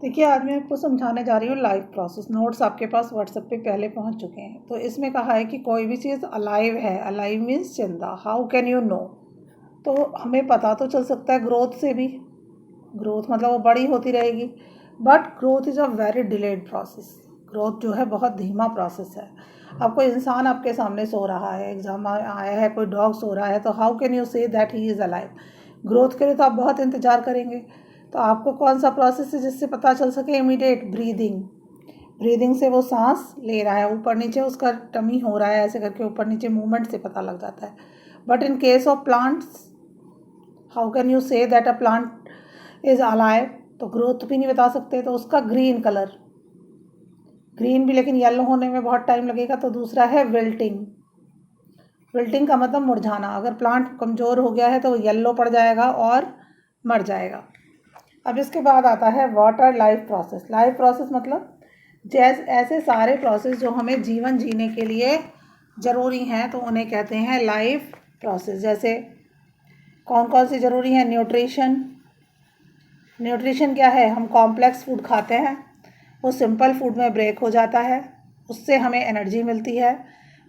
देखिए, आज मैं आपको समझाने जा रही हूँ लाइव प्रोसेस। नोट्स आपके पास व्हाट्सएप पे पहले पहुँच चुके हैं। तो इसमें कहा है कि कोई भी चीज़ अलाइव है, अलाइव मीन्स जिंदा। How can you know? तो हमें पता तो चल सकता है ग्रोथ से भी। ग्रोथ मतलब वो बड़ी होती रहेगी, but growth is a very delayed process. Growth जो है बहुत धीमा प्रोसेस है। अब कोई इंसान आपके सामने सो रहा है, एग्जाम आया है, कोई डॉग सो रहा है, तो how can you say that he is alive? Growth के लिए तो आप बहुत इंतज़ार करेंगे। तो आपको कौन सा प्रोसेस है जिससे पता चल सके? Immediate breathing. ब्रीदिंग से वो सांस ले रहा है, ऊपर नीचे उसका टमी हो रहा है, ऐसे करके ऊपर नीचे मूवमेंट से पता लग जाता है। But in case of plants, how can you say that a plant is alive? तो ग्रोथ भी नहीं बता सकते। तो उसका ग्रीन कलर, ग्रीन भी लेकिन येलो होने में बहुत टाइम लगेगा। तो दूसरा है विल्टिंग। विल्टिंग का मतलब मुरझाना। अगर प्लांट कमज़ोर हो गया है तो वो येलो पड़ जाएगा और मर जाएगा। अब इसके बाद आता है water life process. Life process मतलब जैसे ऐसे सारे प्रोसेस जो हमें जीवन जीने के लिए ज़रूरी हैं, तो उन्हें कहते हैं लाइफ प्रोसेस। जैसे कौन कौन सी ज़रूरी है? न्यूट्रिशन। न्यूट्रिशन क्या है? हम कॉम्प्लेक्स फूड खाते हैं, वो सिंपल फूड में ब्रेक हो जाता है, उससे हमें एनर्जी मिलती है,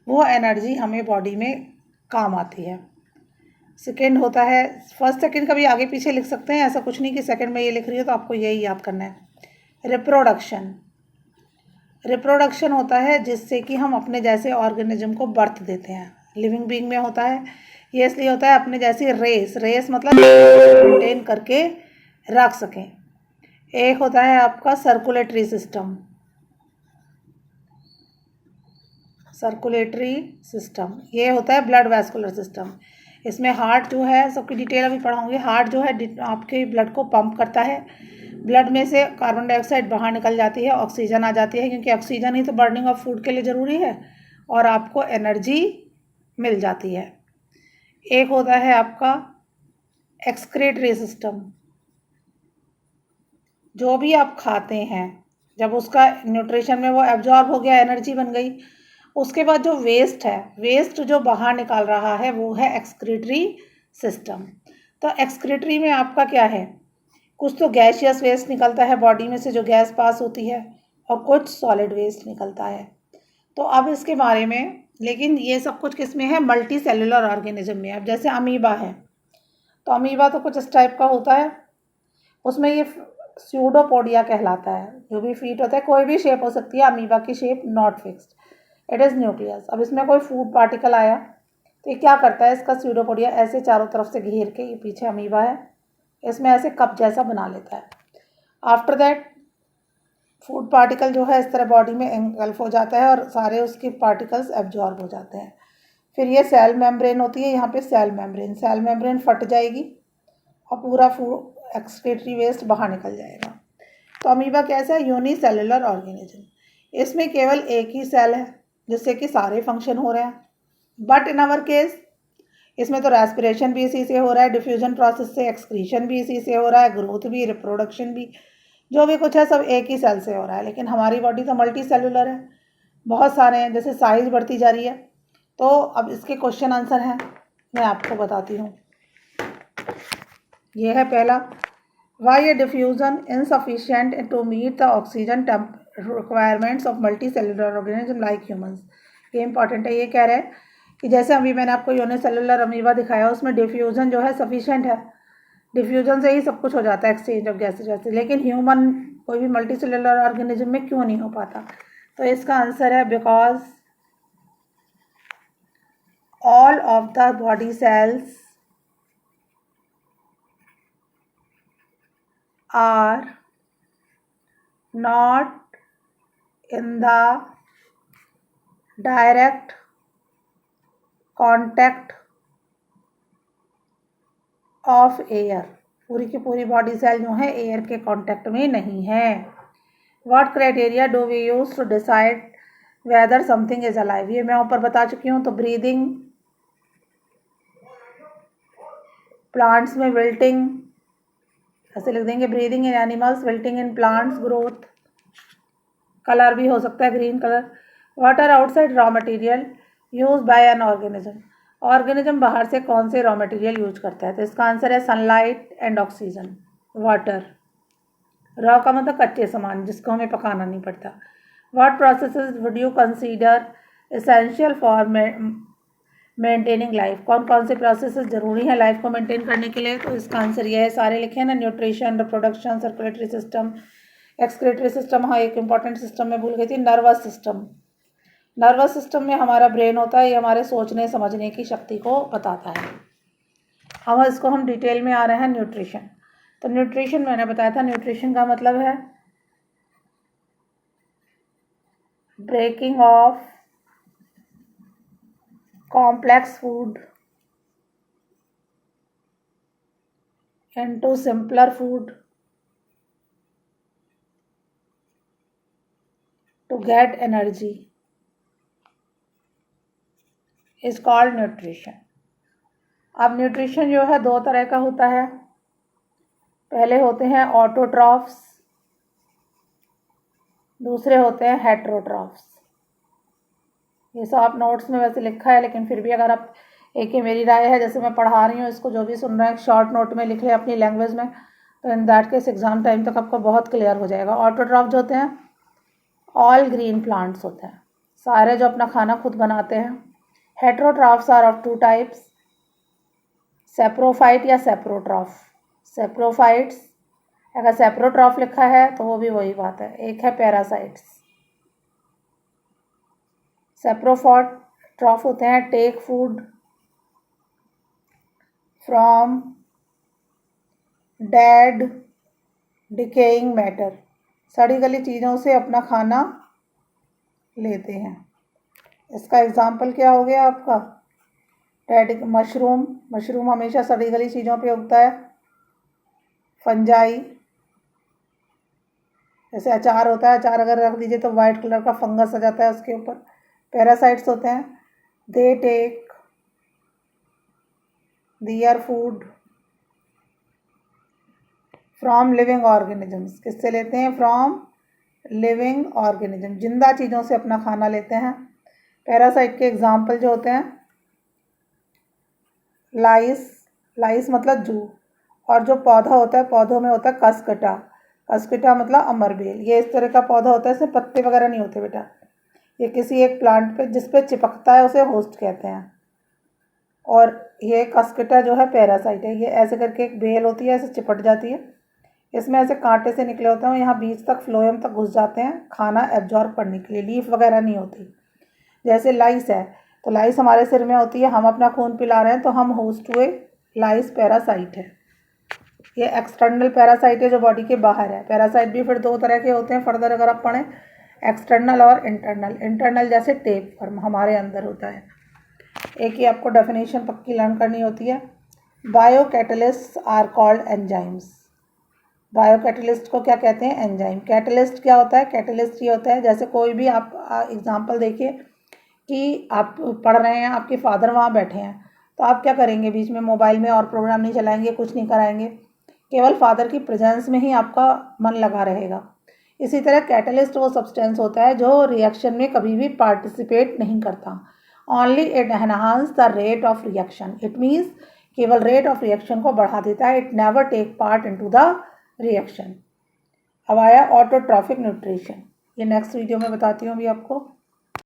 वो एनर्जी हमें बॉडी में काम आती है। सेकेंड होता है, फर्स्ट सेकेंड कभी आगे पीछे लिख सकते हैं, ऐसा कुछ नहीं कि सेकेंड में ये लिख रही है तो आपको यही याद करना है। रिप्रोडक्शन। रिप्रोडक्शन होता है जिससे कि हम अपने जैसे ऑर्गेनिज्म को बर्थ देते हैं। लिविंग बीइंग में होता है ये, इसलिए होता है अपने जैसी रेस। रेस मतलब मेंटेन करके रख सकें। एक होता है आपका सर्कुलेटरी सिस्टम। सर्कुलेटरी सिस्टम ये होता है ब्लड वैस्कुलर सिस्टम। इसमें हार्ट जो है, सबकी डिटेल अभी पढ़ाऊंगी। हार्ट जो है आपके ब्लड को पंप करता है। ब्लड में से कार्बन डाइऑक्साइड बाहर निकल जाती है, ऑक्सीजन आ जाती है, क्योंकि ऑक्सीजन ही तो बर्निंग ऑफ फूड के लिए ज़रूरी है, और आपको एनर्जी मिल जाती है। एक होता है आपका एक्सक्रीटरी सिस्टम। जो भी आप खाते हैं, जब उसका न्यूट्रिशन में वो एब्जॉर्ब हो गया, एनर्जी बन गई, उसके बाद जो वेस्ट है, वेस्ट जो बाहर निकाल रहा है, वो है एक्सक्रीटरी सिस्टम। तो एक्सक्रीटरी में आपका क्या है? कुछ तो गैसियस वेस्ट निकलता है बॉडी में से, जो गैस पास होती है, और कुछ सॉलिड वेस्ट निकलता है। तो अब इसके बारे में, लेकिन ये सब कुछ किस में है? मल्टी सेलुलर ऑर्गेनिज्म में। अब जैसे अमीबा है, तो अमीबा तो कुछ इस टाइप का होता है, उसमें ये स्यूडोपोडिया कहलाता है। जो भी फीट होता है, कोई भी शेप हो सकती है, अमीबा की shape not fixed, it is nucleus. अब इसमें कोई फूड पार्टिकल आया तो ये क्या करता है? इसका स्यूडोपोडिया ऐसे चारों तरफ से घेर के, ये पीछे अमीबा है, इसमें ऐसे कप जैसा बना लेता है। आफ्टर दैट फूड पार्टिकल जो है इस तरह बॉडी में एंगल्फ हो जाता है और सारे उसके पार्टिकल्स एब्जॉर्ब हो जाते हैं। फिर ये सेल मेम्ब्रेन होती है, यहाँ पे सेल मेम्ब्रेन फट जाएगी और पूरा फूड एक्सक्रीटरी वेस्ट बाहर निकल जाएगा। तो अमीबा कैसा है? Unicellular organism. इसमें केवल एक ही सेल है जिससे कि सारे फंक्शन हो रहे हैं। बट इन आवर केस, इसमें तो रेस्पिरेशन भी इसी से हो रहा है, डिफ्यूजन प्रोसेस से एक्सक्रीशन भी इसी से हो रहा है, ग्रोथ भी, रिप्रोडक्शन भी, जो भी कुछ है सब एक ही सेल से हो रहा है। लेकिन हमारी बॉडी तो मल्टी सेलुलर है, बहुत सारे हैं, जैसे साइज बढ़ती जा रही है। तो अब इसके क्वेश्चन आंसर हैं, मैं आपको बताती हूँ। ये है पहला, why a diffusion insufficient to meet the oxygen requirements of multi cellular organism like humans. ये इंपॉर्टेंट है। ये कह रहे हैं कि जैसे अभी मैंने आपको यूनिसेलुलर अमीबा दिखाया, उसमें डिफ्यूजन जो है सफिशिएंट है, डिफ्यूजन से ही सब कुछ हो जाता है, एक्सचेंज ऑफ गैसेज वैसे, लेकिन ह्यूमन कोई भी मल्टी सेलुलर ऑर्गेनिज्म में क्यों नहीं हो पाता? तो इसका आंसर है because all of the body cells are not in the direct contact of air। पूरी की पूरी बॉडी सेल जो है एयर के कांटेक्ट में नहीं है। What criteria do we use to decide whether something is alive? ये मैं ऊपर बता चुकी हूँ। तो ब्रीदिंग, प्लांट्स में विल्टिंग, ऐसे लिख देंगे, breathing in animals, wilting in plants, growth. Colour भी हो सकता है green colour. What are outside raw material use by an organism? Organism बाहर से कौन से रॉ मटेरियल यूज करता है? तो इसका आंसर है sunlight and oxygen, water. Raw का मतलब कच्चे सामान जिसको हमें पकाना नहीं पड़ता। What processes would you consider essential for maintaining life, कौन कौन से प्रोसेसेस ज़रूरी हैं लाइफ को मेंटेन करने के लिए? तो इसका आंसर ये है, सारे लिखे हैं ना, nutrition, reproduction, circulatory system, excretory system. हाँ, एक इंपॉर्टेंट सिस्टम में भूल गई थी, नर्वस सिस्टम। नर्वस सिस्टम में हमारा ब्रेन होता है, ये हमारे सोचने समझने की शक्ति को बताता है। अब इसको हम डिटेल में आ रहे हैं न्यूट्रिशन। तो न्यूट्रिशन मैंने बताया था, न्यूट्रिशन का मतलब है breaking of complex food into simpler food to get energy is called nutrition। अब न्यूट्रिशन जो है दो तरह का होता है। पहले होते हैं ऑटोट्रॉफ्स, दूसरे होते हैं हेट्रोट्रॉफ्स। ये सब आप नोट्स में वैसे लिखा है, लेकिन फिर भी अगर आप एक ही मेरी राय है, जैसे मैं पढ़ा रही हूँ, इसको जो भी सुन रहे हैं शॉर्ट नोट में लिख ले अपनी लैंग्वेज में, तो in that case exam time तक आपको बहुत क्लियर हो जाएगा। ऑटोट्रॉफ जो होते हैं ऑल ग्रीन प्लांट्स होते हैं, सारे जो अपना खाना खुद बनाते हैं। Heterotrophs are of two types, saprophyte या सेप्रोट्रॉफ। सेप्रोफाइट्स, अगर सेप्रोट्रॉफ लिखा है तो वो भी वही बात है, एक है पैरासाइट्स। सेप्रोट्रॉफ होते हैं take food from dead decaying matter, सड़ी गली चीज़ों से अपना खाना लेते हैं। इसका एग्जाम्पल क्या हो गया आपका? डेड मशरूम, मशरूम हमेशा सड़ी गली चीज़ों पे उगता है। फंजाई, जैसे अचार होता है, अचार अगर रख दीजिए तो वाइट कलर का फंगस आ जाता है उसके ऊपर। पैरासाइट्स होते हैं they take their food from living organisms, किससे लेते हैं? फ्रॉम लिविंग ऑर्गेनिज्म, जिंदा चीज़ों से अपना खाना लेते हैं। पैरासाइट के एग्जाम्पल जो होते हैं लाइस, लाइस मतलब जू, और जो पौधा होता है पौधों में होता है कसकटा, कसकटा मतलब अमरबेल। ये इस तरह का पौधा होता है, इसमें पत्ते वगैरह नहीं होते बेटा, ये किसी एक प्लांट पे जिस पे चिपकता है उसे होस्ट कहते हैं। और ये कसकटा जो है पैरासाइट है, ये ऐसे करके एक बेल होती है, ऐसे चिपट जाती है, इसमें ऐसे कांटे से निकले होते हैं, यहाँ बीच तक फ्लोएम तक घुस जाते हैं खाना एब्जॉर्ब करने के लिए, लीफ वगैरह नहीं होती। जैसे लाइस है, तो लाइस हमारे सिर में होती है, हम अपना खून पिला रहे हैं तो हम होस्ट हुए, लाइस पैरासाइट है। ये एक्सटर्नल पैरासाइट है जो बॉडी के बाहर है। पैरासाइट भी फिर दो तरह के होते हैं फर्दर अगर आप पढ़ें, एक्सटर्नल और इंटरनल। इंटरनल जैसे टेप फॉर्म हमारे अंदर होता है। एक ही आपको डेफिनेशन पक्की लर्न करनी होती है। Bio catalyst are called enzymes. Bio catalyst को क्या कहते हैं? एंजाइम। कैटलिस्ट क्या होता है? कैटलिस्ट ये होता है, जैसे कोई भी आप एग्जांपल देखिए कि आप पढ़ रहे हैं, आपके फादर वहाँ बैठे हैं, तो आप क्या करेंगे? बीच में मोबाइल में और प्रोग्राम नहीं चलाएंगे, कुछ नहीं कराएंगे, केवल फादर की प्रेजेंस में ही आपका मन लगा रहेगा। इसी तरह कैटलिस्ट वो सब्सटेंस होता है जो रिएक्शन में कभी भी पार्टिसिपेट नहीं करता, only it enhance the rate of reaction. It means केवल रेट ऑफ रिएक्शन को बढ़ा देता है, it never take part into the reaction. अब आया ऑटोट्रॉफिक न्यूट्रिशन, ये नेक्स्ट वीडियो में बताती हूँ अभी आपको।